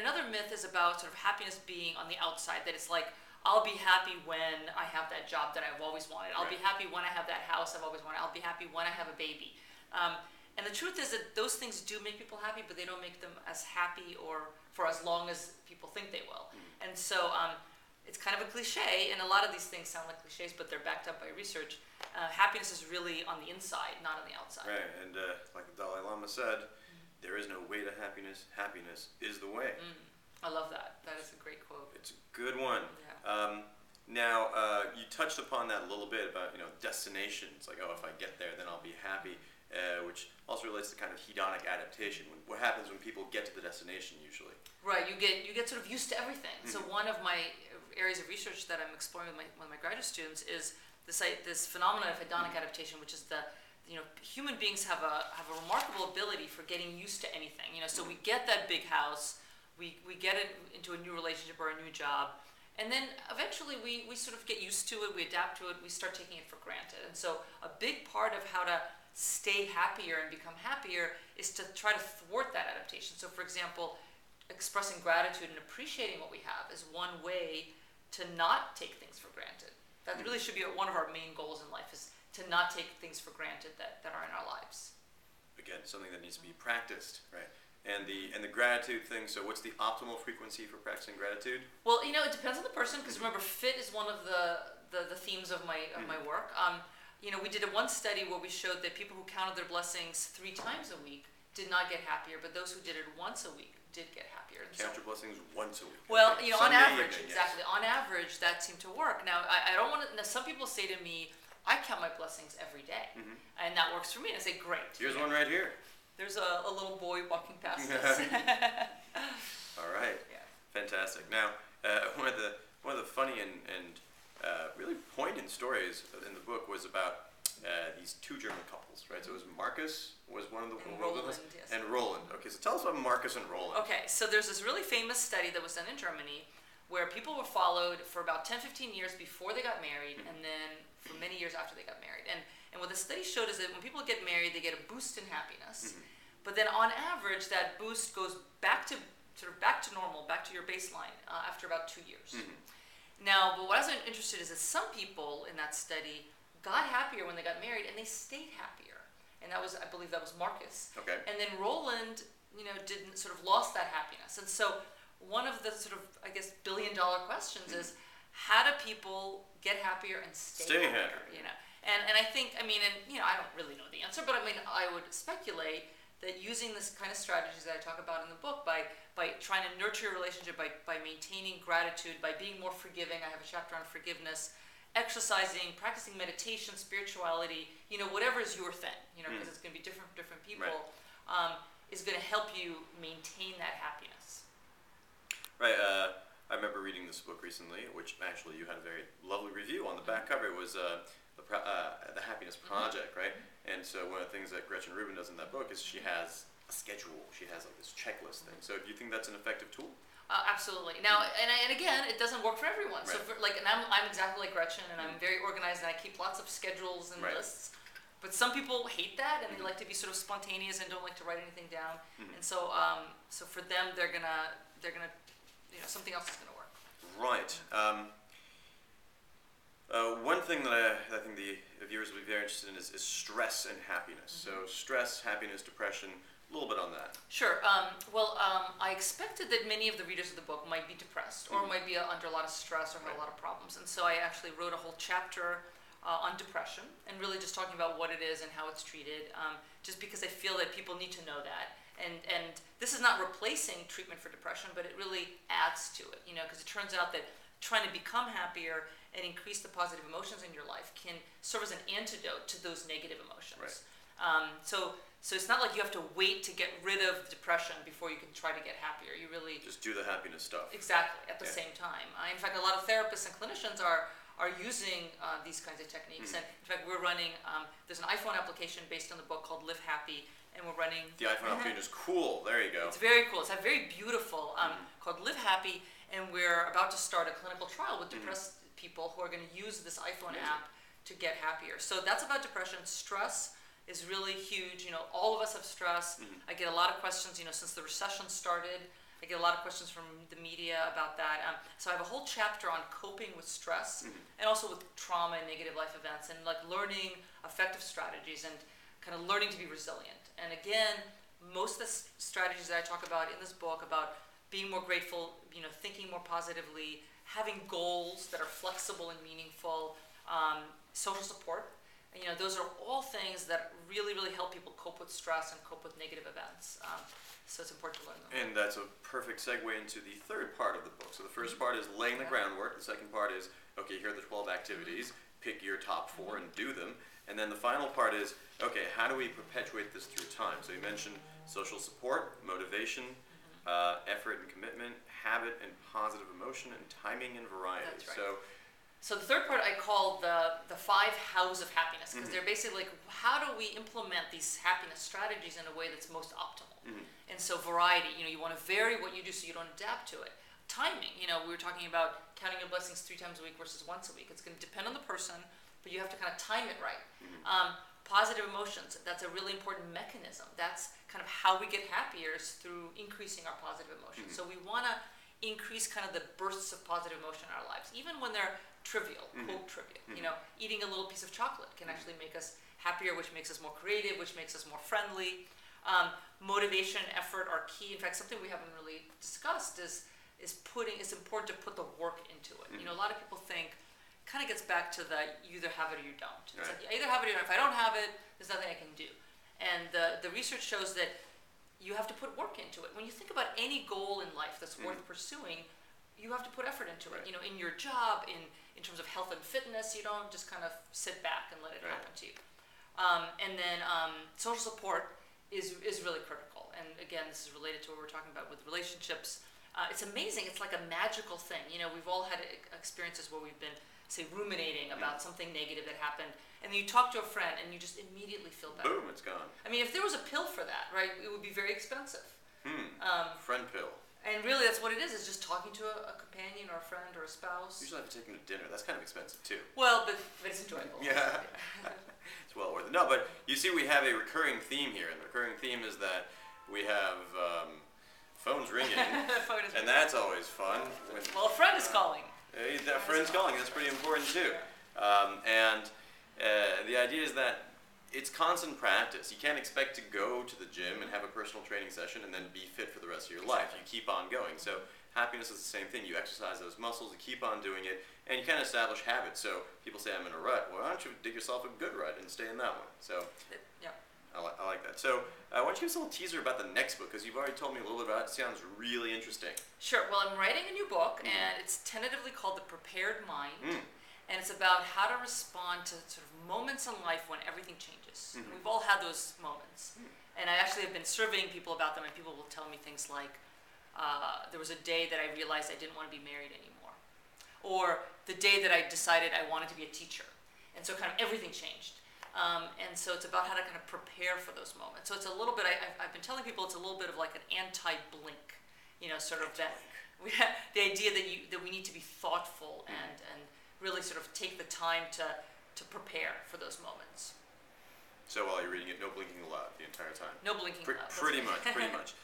another myth is about sort of happiness being on the outside, that it's like, I'll be happy when I have that job that I've always wanted. I'll be happy when I have that house I've always wanted. I'll be happy when I have a baby. And the truth is that those things do make people happy, but they don't make them as happy or for as long as people think they will. And so it's kind of a cliche, and a lot of these things sound like cliches, but they're backed up by research. Happiness is really on the inside, not on the outside. Right, and like the Dalai Lama said, there is no way to happiness. Happiness is the way. I love that. That is a great quote. It's a good one. Yeah. Now, you touched upon that a little bit about, destinations. Like, if I get there, then I'll be happy. Which also relates to kind of hedonic adaptation. What happens when people get to the destination usually? Right, you get sort of used to everything. So one of my areas of research that I'm exploring with one of my graduate students is this phenomenon of hedonic adaptation, which is human beings have a remarkable ability for getting used to anything. So we get that big house, we get it into a new relationship or a new job, and then eventually we sort of get used to it, we adapt to it, we start taking it for granted. And so a big part of how to stay happier and become happier is to try to thwart that adaptation. So for example, expressing gratitude and appreciating what we have is one way to not take things for granted. That really should be one of our main goals in life, is to not take things for granted that are in our lives. Again, something that needs to be practiced, right? And the gratitude thing, so what's the optimal frequency for practicing gratitude? Well, it depends on the person, because remember, fit is one of the themes of my work. We did one study where we showed that people who counted their blessings 3 times a week did not get happier, but those who did it once a week did get happier. Count your blessings once a week. Well, okay. On Sunday average, evening, exactly. Yes. On average, that seemed to work. Now, I don't want to. Now, some people say to me, "I count my blessings every day," and that works for me. And I say, "Great." Here's one right here. There's a little boy walking past us. All right. Yeah. Fantastic. Now, one of the funny and really poignant stories in the book was about these 2 German couples, right? So it was Marcus was one of the Roland, yes. and Roland. Okay, so tell us about Marcus and Roland. Okay, so there's this really famous study that was done in Germany where people were followed for about 10-15 years before they got married, and then for many years after they got married. And what the study showed is that when people get married, they get a boost in happiness. But then on average, that boost goes back to normal, back to your baseline after about 2 years. Now, but what I was interested is that some people in that study got happier when they got married, and they stayed happier. And I believe that was Marcus. Okay. And then Roland, didn't sort of lost that happiness. And so one of the sort of, I guess, billion-dollar questions is, how do people get happier and stay happier? And I think, I don't really know the answer, but I would speculate that using this kind of strategies that I talk about in the book, by trying to nurture your relationship, by maintaining gratitude, by being more forgiving. I have a chapter on forgiveness. Exercising, practicing meditation, spirituality, whatever is your thing, because it's going to be different for different people, is going to help you maintain that happiness. Right. I remember reading this book recently, which actually you had a very lovely review on the back cover. It was the Happiness Project, right? And so one of the things that Gretchen Rubin does in that book is she has a schedule. She has like this checklist thing. So do you think that's an effective tool? Absolutely. Now, and again, it doesn't work for everyone. Right. So, and I'm exactly like Gretchen, and I'm very organized, and I keep lots of schedules and lists. But some people hate that, and they like to be sort of spontaneous and don't like to write anything down. And so, so for them, they're gonna, something else is gonna work. Right. One thing that I think the viewers will be very interested in is stress and happiness. So stress, happiness, depression. A little bit on that. Sure. I expected that many of the readers of the book might be depressed or might be under a lot of stress or have a lot of problems. And so I actually wrote a whole chapter on depression and really just talking about what it is and how it's treated, just because I feel that people need to know that. And this is not replacing treatment for depression, but it really adds to it, because it turns out that trying to become happier and increase the positive emotions in your life can serve as an antidote to those negative emotions. Right. So it's not like you have to wait to get rid of depression before you can try to get happier. You really just do the happiness stuff. Exactly, at the same time. In fact, a lot of therapists and clinicians are using these kinds of techniques. And in fact, we're running, there's an iPhone application based on the book called Live Happy, and we're running... The iPhone application is cool. There you go. It's very cool. It's very beautiful, called Live Happy, and we're about to start a clinical trial with depressed people who are going to use this iPhone app to get happier. So that's about depression. Stress is really huge. All of us have stress. I get a lot of questions, since the recession started. I get a lot of questions from the media about that. So I have a whole chapter on coping with stress and also with trauma and negative life events, and like learning effective strategies and kind of learning to be resilient. And again, most of the strategies that I talk about in this book about being more grateful, thinking more positively, having goals that are flexible and meaningful, social support. Those are all things that really, really help people cope with stress and cope with negative events. So it's important to learn them. And that's a perfect segue into the third part of the book. So the first part is laying the groundwork. The second part is, okay, here are the 12 activities. Pick your top 4 and do them. And then the final part is, okay, how do we perpetuate this through time? So you mentioned social support, motivation, effort and commitment, habit and positive emotion, and timing and variety. That's right. So the third part I call the 5 hows of happiness, because they're basically like, how do we implement these happiness strategies in a way that's most optimal? And so variety, you want to vary what you do so you don't adapt to it. Timing, we were talking about counting your blessings 3 times a week versus once a week. It's going to depend on the person, but you have to kind of time it right. Positive emotions, that's a really important mechanism. That's kind of how we get happier, is through increasing our positive emotions. So we want to increase kind of the bursts of positive emotion in our lives, even when they're trivial, quote trivial. Eating a little piece of chocolate can actually make us happier, which makes us more creative, which makes us more friendly. Motivation and effort are key. In fact, something we haven't really discussed is it's important to put the work into it. A lot of people think, kind of gets back to the you either have it or you don't. It's like, you either have it or you don't. If I don't have it, there's nothing I can do. And the research shows that you have to put work into it. When you think about any goal in life that's worth pursuing, you have to put effort into it. In your job, in terms of health and fitness, you don't just kind of sit back and let it happen to you. And then social support is really critical. And again, this is related to what we're talking about with relationships. It's amazing. It's like a magical thing. We've all had experiences where we've been, say, ruminating about something negative that happened, and then you talk to a friend and you just immediately feel better. Boom, it's gone. I mean, if there was a pill for that, right, it would be very expensive. Friend pill. And really, that's what it is just talking to a companion or a friend or a spouse. Usually I have to take them to dinner. That's kind of expensive, too. Well, but it's enjoyable. Yeah. It's well worth it. No, but you see we have a recurring theme here, and the recurring theme is that we have phones ringing, and that's always fun. Well, a friend is calling. That friend's calling. That's pretty important, too. And the idea is that it's constant practice. You can't expect to go to the gym and have a personal training session and then be fit for the rest of your life. You keep on going. So happiness is the same thing. You exercise those muscles, you keep on doing it, and you kind of establish habits. So people say, I'm in a rut. Well, why don't you dig yourself a good rut and stay in that one? So I like that. So why don't you give us a little teaser about the next book, because you've already told me a little bit about it. It sounds really interesting. Sure. Well, I'm writing a new book, and it's tentatively called The Prepared Mind. And it's about how to respond to sort of moments in life when everything changes. We've all had those moments. And I actually have been surveying people about them, and people will tell me things like, there was a day that I realized I didn't want to be married anymore. Or the day that I decided I wanted to be a teacher. And so kind of everything changed. And so it's about how to kind of prepare for those moments. So it's a little bit, I've been telling people it's a little bit of like an anti-blink, sort of that, the idea that we need to be thoughtful and really sort of take the time to prepare for those moments. So while you're reading it, no blinking allowed the entire time? No blinking allowed. Pretty much.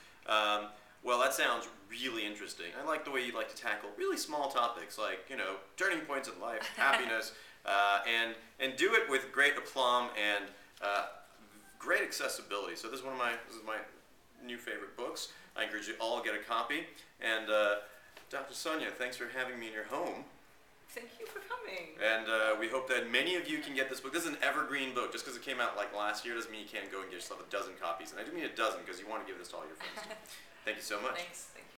Well, that sounds really interesting. I like the way you like to tackle really small topics like, turning points in life, happiness, and do it with great aplomb and great accessibility. So this is my new favorite books. I encourage you all to get a copy. And Dr. Sonja, thanks for having me in your home. Thank you for coming. And we hope that many of you can get this book. This is an evergreen book. Just because it came out like last year doesn't mean you can't go and get yourself a dozen copies. And I do mean a dozen because you want to give this to all your friends. Thank you so much. Thanks. Thank you.